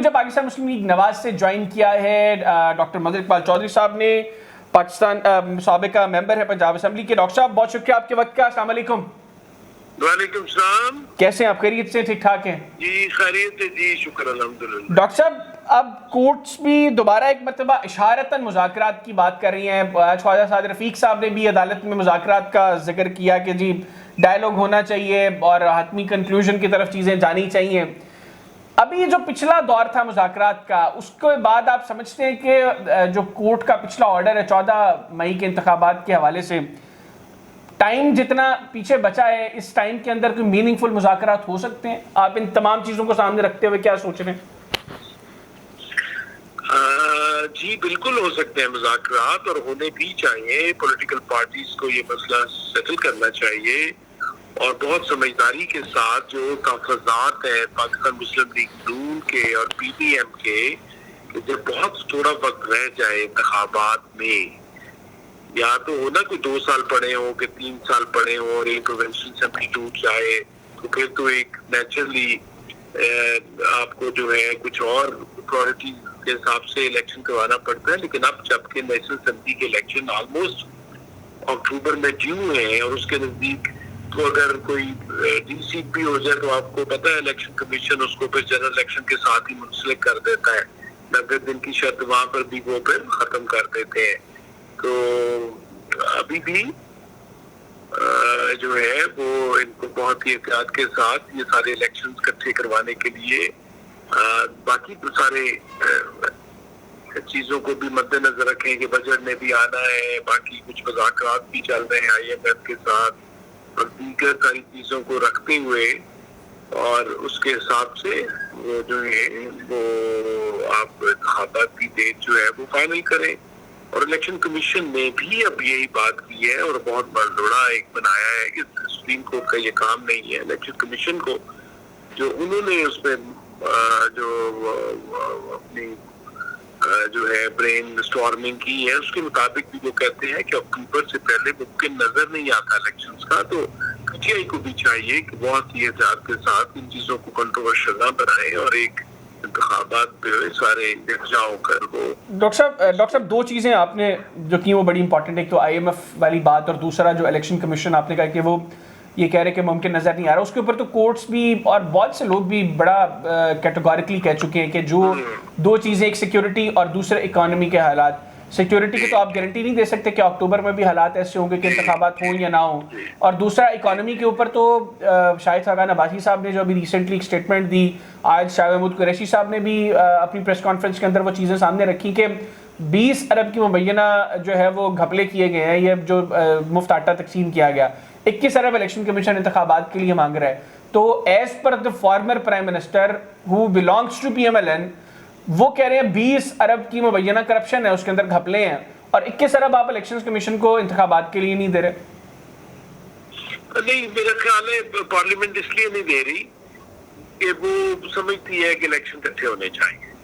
مجھے پاکستان مسلم لیگ نواز سے جوائن کیا ہے ڈاکٹر مظہر اقبال چودھری صاحب نے، پاکستان سابقہ ممبر ہے پنجاب اسمبلی کے۔ ڈاکٹر صاحب بہت شکریہ آپ کے وقت کا، السلام علیکم۔ وعلیکم السلام۔ کیسے ہیں آپ؟ خیریت سے؟ ٹھیک ٹھاک ہیں؟ جی خیریت ہے جی، شکر الحمدللہ۔ ڈاکٹر صاحب اب کورٹس بھی دوبارہ ایک مرتبہ اشارتاً مذاکرات کی بات کر رہی ہیں۔ آج خواجہ سعد رفیق صاحب نے بھی عدالت میں مذاکرات کا ذکر کیا کہ جی ڈائیلاگ ہونا چاہیے اور حتمی کنکلوژن کی طرف چیزیں جانی چاہیے۔ ابھی جو پچھلا دور تھا مذاکرات کا، اس کے بعد آپ سمجھتے ہیں کہ جو کورٹ کا پچھلا آرڈر ہے 14 مئی کے انتخابات کے حوالے سے، ٹائم جتنا پیچھے بچا ہے اس ٹائم کے اندر کوئی میننگ فل مذاکرات ہو سکتے ہیں؟ آپ ان تمام چیزوں کو سامنے رکھتے ہوئے کیا سوچ رہے ہیں؟ جی بالکل ہو سکتے ہیں مذاکرات، اور ہونے بھی چاہیے۔ پولیٹیکل پارٹیز کو یہ مسئلہ سیٹل کرنا چاہیے، اور بہت سمجھداری کے ساتھ جو تحفظات ہیں پاکستان مسلم لیگ نون کے اور پی ڈی ایم کے، کہ جب بہت تھوڑا وقت رہ جائے انتخابات میں، یا تو ہونا کوئی 2 سال پڑے ہوں کہ 3 سال پڑے ہوں اور ایک پروونشل اسمبلی ٹوٹ جائے، تو پھر تو ایک نیچرلی آپ کو جو ہے کچھ اور پرائورٹی کے حساب سے الیکشن کروانا پڑتا ہے۔ لیکن اب جب کہ نیشنل اسمبلی کے الیکشن آلموسٹ اکتوبر میں ڈیو ہیں، اور اس کے نزدیک تو اگر کوئی ڈی سیٹ بھی ہو جائے تو آپ کو پتہ ہے الیکشن کمیشن اس کو پھر جنرل الیکشن کے ساتھ ہی منسلک کر دیتا ہے، 90 دن کی شرط وہاں پر بھی وہ پھر ختم کر دیتے ہیں۔ تو ابھی بھی جو ہے وہ ان کو بہت ہی احتیاط کے ساتھ یہ سارے الیکشنز اکٹھے کروانے کے لیے، باقی تو سارے چیزوں کو بھی مد نظر رکھیں کہ بجٹ میں بھی آنا ہے، باقی کچھ مذاکرات بھی چل رہے ہیں آئی ایم ایف کے ساتھ، اور دیگر ساری چیزوں کو رکھتے ہوئے اور اس کے حساب سے وہ جو ہے وہ آپ انتخابات کی ڈیٹ جو ہے وہ فائنل کریں۔ اور الیکشن کمیشن نے بھی اب یہی بات کی ہے، اور بہت بڑا ایک بنایا ہے کہ سپریم کورٹ کا یہ کام نہیں ہے الیکشن کمیشن کو، جو انہوں نے اس میں جو اپنی جو ہے برین سٹارمنگ کی ہے، اس کے مطابق بھی وہ کہتے ہیں کہ اکتوبر سے پہلے ممکن نظر نہیں آتا الیکشنز کا۔ تو پی ٹی آئی کو بھی چاہیے کہ بہت ہی احتیاط کے ساتھ ان چیزوں کو کنٹروورشل نہ بنائے، اور ایک انتخابات پہ سارے یکجا ہو کر وہ۔ ڈاکٹر صاحب 2 چیزیں آپ نے جو کی وہ بڑی امپورٹنٹ، ایک تو آئی ایم ایف والی بات، اور دوسرا جو الیکشن کمیشن آپ نے کہا کہ وہ یہ کہہ رہے کہ ممکن نظر نہیں آ رہا۔ اس کے اوپر تو کورٹس بھی اور بہت سے لوگ بھی بڑا کیٹیگوریکلی کہہ چکے ہیں کہ جو 2 چیزیں، ایک سیکیورٹی اور دوسرا اکانومی کے حالات۔ سیکیورٹی کی تو آپ گارنٹی نہیں دے سکتے کہ اکتوبر میں بھی حالات ایسے ہوں گے کہ انتخابات ہوں یا نہ ہوں، اور دوسرا اکانومی کے اوپر تو شاہد خاقان عباسی صاحب نے جو ابھی ریسنٹلی ایک اسٹیٹمنٹ دی، آج شاہ محمود قریشی صاحب نے بھی اپنی پریس کانفرنس کے اندر وہ چیزیں سامنے رکھی کہ 20 ارب کی مبینہ جو ہے وہ گھپلے کیے گئے ہیں، یہ جو مفت آٹا تقسیم کیا گیا، 21 ارب الیکشن کمیشن انتخابات کے لیے مانگ رہا ہے۔ تو as per the former prime minister who belongs to P M L N, وہ کہہ رہے ہیں 20 ارب کی مبینہ کرپشن ہے، اس کے اندر گھپلے ہیں، اور 21 ارب آپ الیکشن کمیشن کو انتخابات کے لیے نہیں دے رہے۔ نہیں، میرا خیال ہے پارلیمنٹ اس لیے نہیں دے رہی کہ وہ سمجھتی ہے کہ الیکشن اکٹھے ہونے چاہیے۔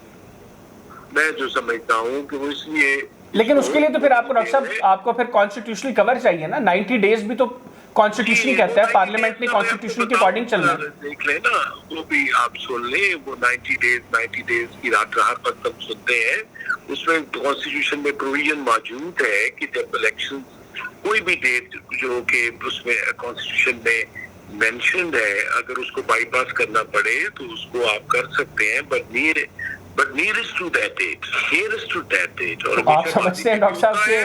میں جو سمجھتا ہوں کہ وہ اس لیے، لیکن اس کے لیے تو پھر آپ کو ڈاکٹر صاحب آپ کو پھر کانسٹیٹیوشنل کور چاہیے نا، 90 ڈیز بھی تو کانسٹیٹیوشن کہتا ہے، پارلیمنٹ نے کانسٹیٹیوشن کے اکارڈنگ چلنا ہے۔ دیکھ لیں نا، وہ بھی آپ سن لیں، وہ 90 ڈیز کی رات وقت ہم سنتے ہیں، اس میں کانسٹیٹیوشن میں پروویژن موجود ہے کہ جب الیکشن کوئی بھی ڈیٹ جو کہ اس میں کانسٹیٹیوشن میں مینشنڈ ہے، اگر اس کو بائی پاس کرنا پڑے تو اس کو آپ کر سکتے ہیں، but nearest to that date. اور آپ سمجھتے ہیں ڈاکٹر صاحب کہ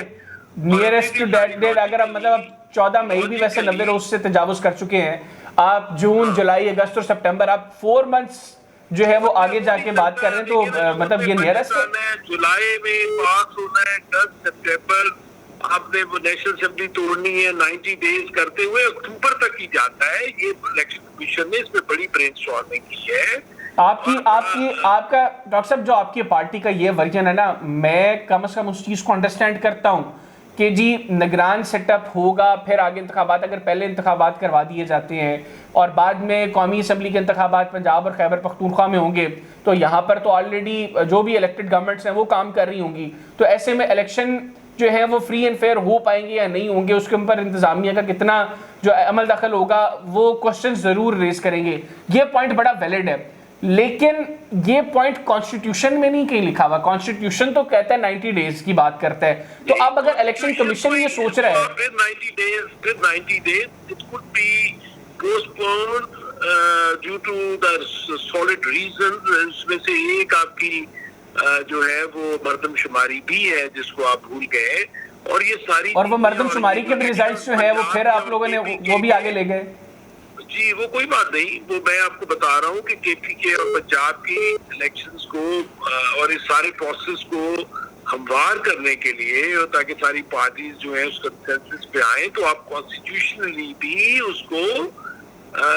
نیئرسٹ ٹو دیٹ ڈیٹ، اگر آپ مطلب 14 مئی بھی ویسے 90 روز سے تجاوز کر چکے ہیں، آپ جون، جولائی، اگست اور سپٹمبر، آپ 4 منتھس جو ہے وہ آگے جا کے بات کر رہے ہیں، تو مطلب یہ نیئرسٹ ہے۔ جولائی میں پاس ہونا ہے، 10 سپٹمبر آپ نے وہ نیشنل اسمبلی توڑنی ہے، 90 ڈیز کرتے ہوئے اکتوبر تک ہی جاتا ہے۔ یہ الیکشن کمیشن نے اس میں بڑی برین اسٹارمنگ کی ہے۔ آپ کا ڈاکٹر صاحب جو آپ کی پارٹی کا یہ ورژن ہے نا، میں کم از کم اس چیز کو انڈرسٹینڈ کرتا ہوں کہ جی نگران سیٹ اپ ہوگا، پھر آگے انتخابات، اگر پہلے انتخابات کروا دیے جاتے ہیں اور بعد میں قومی اسمبلی کے انتخابات پنجاب اور خیبر پختونخوا میں ہوں گے، تو یہاں پر تو آلریڈی جو بھی الیکٹڈ گورنمنٹس ہیں وہ کام کر رہی ہوں گی، تو ایسے میں الیکشن جو ہے وہ فری اینڈ فیئر ہو پائیں گے یا نہیں ہوں گے، اس کے اوپر انتظامیہ کا کتنا جو عمل دخل ہوگا وہ کوشچن ضرور ریز کریں گے۔ یہ پوائنٹ بڑا ویلڈ ہے، لیکن یہ پوائنٹ کانسٹیٹیوشن میں نہیں کہیں لکھا ہوا. کانسٹیٹیوشن تو کہتا ہے 90 ڈیز کی بات کرتا ہے. تو اب اگر الیکشن کمیشن یہ سوچ رہا ہے پھر 90 days it could be postponed due to the solid reasons. اس میں سے ایک آپ کی جو ہے وہ مردم شماری بھی ہے جس کو آپ بھول گئے, اور یہ ساری اور وہ مردم شماری کے بھی ریزلٹس جو ہیں وہ پھر آپ لوگوں نے وہ بھی آگے لے گئے. جی وہ کوئی بات نہیں, وہ میں آپ کو بتا رہا ہوں کہ کے پی کے اور پنجاب کی الیکشنز کو اور اس سارے پروسیس کو ہموار کرنے کے لیے, اور تاکہ ساری پارٹیز جو ہیں اس کنسنسس پہ آئیں, تو آپ کانسٹیٹیوشنلی بھی اس کو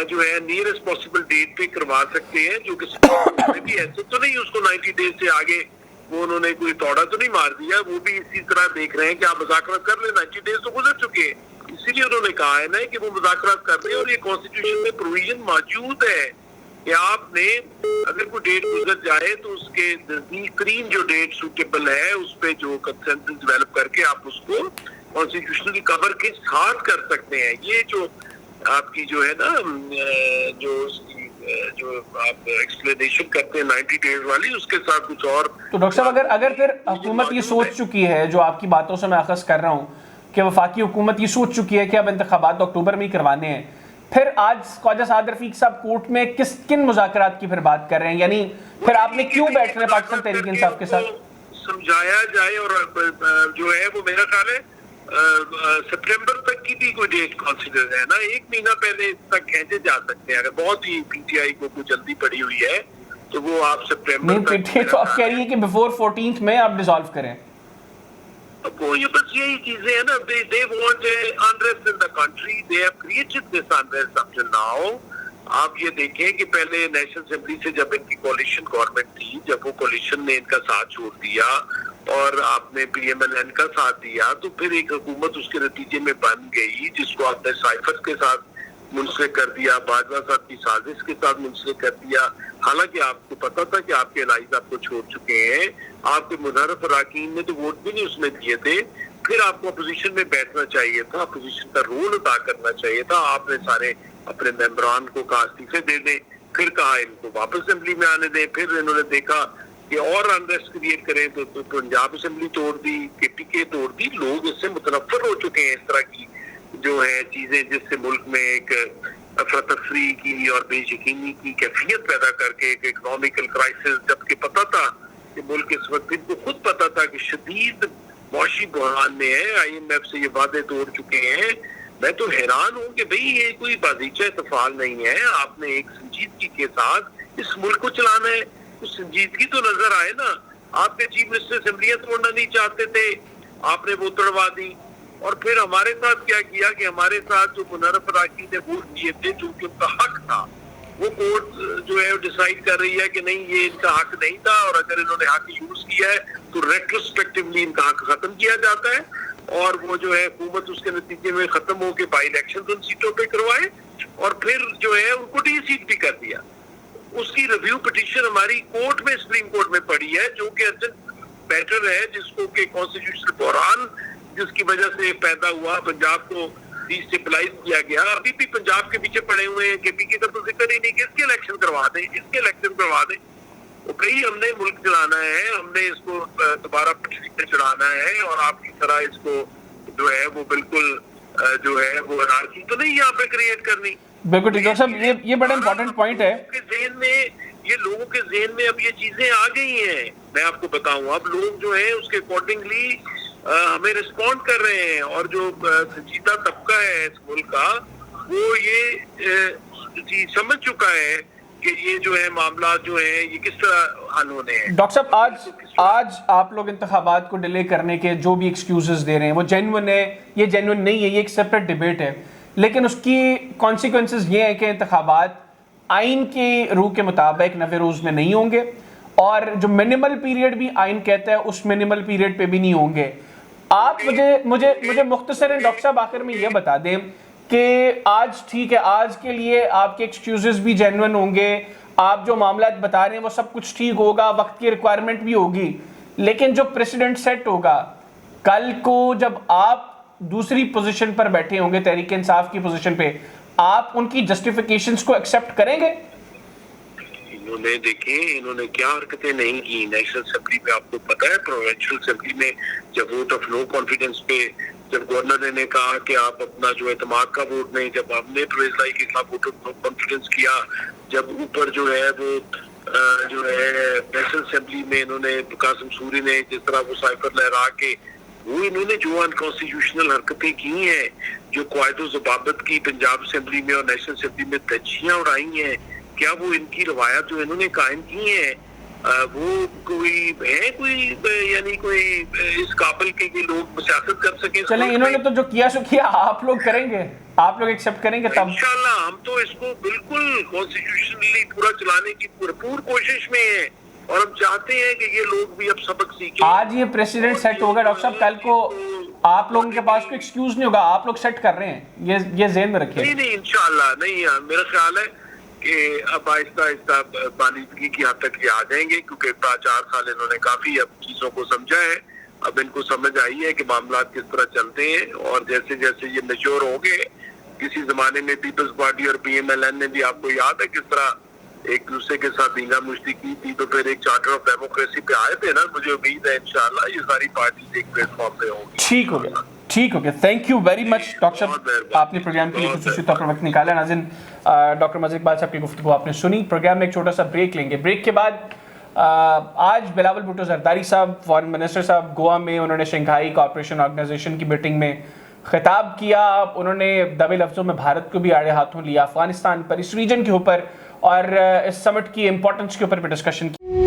جو ہے نیئرسٹ پاسبل ڈیٹ پہ کروا سکتے ہیں, جو کہ بھی ایسے تو نہیں اس کو 90 days سے آگے وہ انہوں نے کوئی توڑا تو نہیں مار دیا. وہ بھی اسی طرح دیکھ رہے ہیں کہ آپ مذاکرات کر لیں, 90 days تو گزر چکے ہیں, اسی لیے انہوں نے کہا ہے نا کہ وہ مذاکرات کر رہے ہیں. اور یہ کانسٹیٹیوشن میں پروویژن موجود ہے کہ آپ نے اگر کوئی ڈیٹ گزر جائے تو اس کے نزدیک ترین جو ڈیٹ سوٹیبل ہے اس پہ جو کنسنسس ڈیولپ کر کے آپ اس کو کانسٹیٹیوشنلی کور کے ساتھ کر سکتے ہیں. یہ جو آپ کی جو ہے نا جو آپ ایکسپلینیشن کرتے ہیں 90 days والی, اس کے ساتھ کچھ اور. تو ڈاکٹر صاحب اگر پھر حکومت یہ سوچ چکی ہے, جو آپ کی باتوں سے میں اخذ کر رہا ہوں کہ وفاقی حکومت یہ سوچ چکی ہے کہ اب انتخابات اکتوبر میں ہی کروانے ہیں, پھر آج خواجہ سعد رفیق صاحب کورٹ میں کن مذاکرات کی پھر بات کر رہے ہیں؟ یعنی پھر آپ نے کیوں بیٹھنا ہے پاکستان تحریک انصاف کے ساتھ؟ سمجھایا جائے, اور جو ہے وہ میرا خیال ہے سپٹمبر تک کی بھی کوئی ڈیٹ کنسیڈر ہے نا, 1 مہینہ پہلے تک کھینچے جا سکتے ہیں. اگر بہت ہی پی ٹی آئی کو کوئی جلدی پڑی ہوئی ہے تو وہ آپ سپٹمبر نہیں, پی ٹی آئی تو آپ کہہ رہی ہے کہ بیفور 14th میں آپ ڈیزالو کریں. وہ یہ بس یہی چیزیں ہیں نا, they want unrest in the country, they have created this unrest up till now. آپ یہ دیکھیں کہ پہلے نیشنل اسمبلی سے جب ان کی کولیشن گورنمنٹ تھی, جب وہ کولیشن نے ان کا ساتھ چھوڑ دیا اور آپ نے پی ایم ایل این کا ساتھ دیا, تو پھر ایک حکومت اس کے نتیجے میں بن گئی جس کو آپ نے سائفر کے ساتھ منسلک کر دیا, باجوہ صاحب کی سازش کے ساتھ منسلک کر دیا. حالانکہ آپ کو پتا تھا کہ آپ کے الائز آپ کو چھوڑ چکے ہیں, آپ کے مظاہرہ اراکین نے تو ووٹ بھی نہیں اس میں دیے تھے. پھر آپ کو اپوزیشن میں بیٹھنا چاہیے تھا, اپوزیشن کا رول ادا کرنا چاہیے تھا. آپ نے سارے اپنے ممبران کو کہا استعفے دے دیں, پھر کہا ان کو واپس اسمبلی میں آنے دیں. پھر انہوں نے دیکھا کہ اور انریسٹ کریٹ کریں تو پنجاب اسمبلی توڑ دی, کے پی کے توڑ دی. لوگ اس سے متنفر ہو چکے ہیں اس طرح کی جو ہے چیزیں جس سے ملک میں ایک افراتفری کی اور بے یقینی کی کیفیت پیدا کر کے ایک اکنامیکل کرائسس, جبکہ پتا تھا کہ ملک اس وقت ان کو خود پتا تھا کہ شدید معاشی بحران میں ہے, آئی ایم ایف سے یہ وعدے توڑ چکے ہیں. میں تو حیران ہوں کہ بھئی یہ کوئی بازیچہ اتفاق نہیں ہے, آپ نے ایک سنجیدگی کے ساتھ اس ملک کو چلانا ہے. کچھ سنجیدگی تو نظر آئے نا. آپ کے چیف منسٹر اسمبلیاں توڑنا نہیں چاہتے تھے, آپ نے وہ توڑوا دی. اور پھر ہمارے ساتھ کیا کیا کہ ہمارے ساتھ جو منحرف اراکین نے ووٹ دیے تھے چونکہ ان کا حق تھا, وہ کورٹ جو ہے ڈیسائیڈ کر رہی ہے کہ نہیں یہ ان کا حق نہیں تھا, اور اگر انہوں نے حق یوز کیا ہے تو ریٹروسپیکٹیولی ان کا حق ختم کیا جاتا ہے, اور وہ جو ہے حکومت اس کے نتیجے میں ختم ہو کے بائی الیکشن ان سیٹوں پہ کروائے, اور پھر جو ہے ان کو ڈی سیٹ بھی کر دیا. اس کی ریویو پٹیشن ہماری کورٹ میں سپریم کورٹ میں پڑی ہے, جو کہ ارجنٹ میٹر ہے, جس کو کہ کانسٹیٹیوشنل بحران جس کی وجہ سے پیدا ہوا, پنجاب کو ڈی اسٹیبلائز کیا گیا. ابھی بھی پنجاب کے پیچھے پڑے ہوئے ہیں, کے پی کے کا تو ذکر ہی نہیں کہ اس کے الیکشن کروا دیں, اس کے الیکشن کروا دیں. وہ کہیں ہم نے ملک چلانا ہے, ہم نے اس کو دوبارہ پٹری پہ چڑھانا ہے, اور آپ کی طرح اس کو جو ہے وہ بالکل جو ہے وہ انارکی تو نہیں یہاں پہ کریٹ کرنی. بالکل ٹھیک ہے صاحب, یہ بڑا امپورٹنٹ پوائنٹ ہے. لوگوں کے ذہن میں اب یہ چیزیں آ گئی ہیں. میں آپ کو بتاؤں, اب لوگ جو ہیں اس کے اکارڈنگلی ہمیں رسپونڈ کر رہے ہیں, اور جو سنجیدہ طبقہ ہے اس ملک کا وہ یہ چیز سمجھ چکا ہے کہ یہ جو ہے معاملات جو ہیں یہ کس طرح حل ہونے ہیں. ڈاکٹر صاحب آج آپ لوگ انتخابات کو ڈیلے کرنے کے جو بھی ایکسکیوزز دے رہے ہیں وہ جینوئن ہے, یہ جینوئن نہیں ہے, یہ ایک سیپریٹ ڈیبیٹ ہے, لیکن اس کی کانسیکوینسز یہ ہیں کہ انتخابات آئین کی روح کے مطابق 90 روز میں نہیں ہوں گے, اور جو منیمل پیریڈ بھی آئین کہتا ہے اس منیمل پیریڈ پہ بھی نہیں ہوں گے. آپ مجھے مختصراً ڈاکٹر صاحب آخر میں یہ بتا دیں کہ آج ٹھیک ہے, آج کے لیے آپ کے ایکسکیوزز بھی جینوئن ہوں گے, آپ جو معاملات بتا رہے ہیں وہ سب کچھ ٹھیک ہوگا, وقت کی ریکوائرمنٹ بھی ہوگی, لیکن جو پریسیڈنٹ سیٹ ہوگا کل کو جب آپ دوسری پوزیشن پر بیٹھے ہوں گے, تحریک انصاف کی پوزیشن پہ, آپ ان کی جسٹیفیکیشنز کو ایکسیپٹ کریں گے؟ انہوں نے کیا حرکتیں نہیں کی نیشنل اسمبلی میں. آپ کو پتا ہے پروونشل اسمبلی میں جب ووٹ آف نو کانفیڈنس پہ جب گورنر نے کہا کہ آپ اپنا جو اعتماد کا ووٹ نہیں, جب ہم نے پرویز لائی کے خلاف ووٹ آف نو کانفیڈنس کیا, جب اوپر جو ہے وہ جو ہے نیشنل اسمبلی میں انہوں نے قاسم سوری نے جس طرح وہ سائفر لہرا کے وہ انہوں نے جو انکانسٹیٹیوشنل حرکتیں کی ہیں, جو قواعد و ضوابط کی پنجاب اسمبلی میں اور نیشنل اسمبلی میں دھجیاں اڑائی ہیں, کیا وہ ان کی روایات جو انہوں نے قائم کی ہیں وہ کوئی ہے کوئی یعنی کوئی اس قابل کے لوگ سیاست کر سکیں؟ چلیں انہوں نے تو جو کیا سو کیا, آپ لوگ کریں گے, آپ لوگ ایکسیپٹ کریں گے تب انشاءاللہ. ہم تو اس کو بالکل کانسٹیٹیوشنلی پورا چلانے کی بھرپور کوشش میں ہیں اور ہم چاہتے ہیں کہ یہ لوگ بھی اب سبق سیکھیں. آج یہ پریسیڈنٹ سیٹ ہوگا ڈاکٹر صاحب, کل کو آپ لوگوں کے پاس کوئی ایکسکیوز نہیں ہوگا, آپ لوگ سیٹ کر رہے ہیں, یہ ذہن میں رکھیے. نہیں انشاءاللہ نہیں, میرا خیال ہے کہ اب آہستہ آہستہ بالغی کی حد تک یہ آ جائیں گے, کیونکہ 4 سال انہوں نے کافی اب چیزوں کو سمجھا ہے, اب ان کو سمجھ آئی ہے کہ معاملات کس طرح چلتے ہیں. اور جیسے جیسے یہ میچور ہوں گے, کسی زمانے میں پیپلز پارٹی اور پی ایم ایل این نے بھی آپ کو یاد ہے کس طرح ایک دوسرے کے ساتھ دینگا مشتی کی تھی, تو پھر ایک چارٹر آف ڈیموکریسی پہ آئے تھے نا. مجھے امید ہے انشاءاللہ یہ ساری پارٹیز ایک پلیٹ فارم پہ ہوں گی. ٹھیک ہو گیا, ٹھیک ہو گیا. Thank you very much doctor صاحب, آپ نے پروگرام کے لیے خصوصی طور پر وقت نکالا. ناظرین, ڈاکٹر مظہر اقبال صاحب کی گفتگو آپ نے سنی. پروگرام میں ایک چھوٹا سا بریک لیں گے. بریک کے بعد آج بلاول بھٹو زرداری صاحب فارن منسٹر صاحب گوا میں انہوں نے شنگھائی کوآپریشن آرگنائزیشن کی میٹنگ میں خطاب کیا. انہوں نے دبے لفظوں میں بھارت کو بھی آڑے ہاتھوں لیا, افغانستان پر, اس ریجن کے اوپر اور اس سمٹ کی امپورٹنس کے اوپر بھی ڈسکشن کی.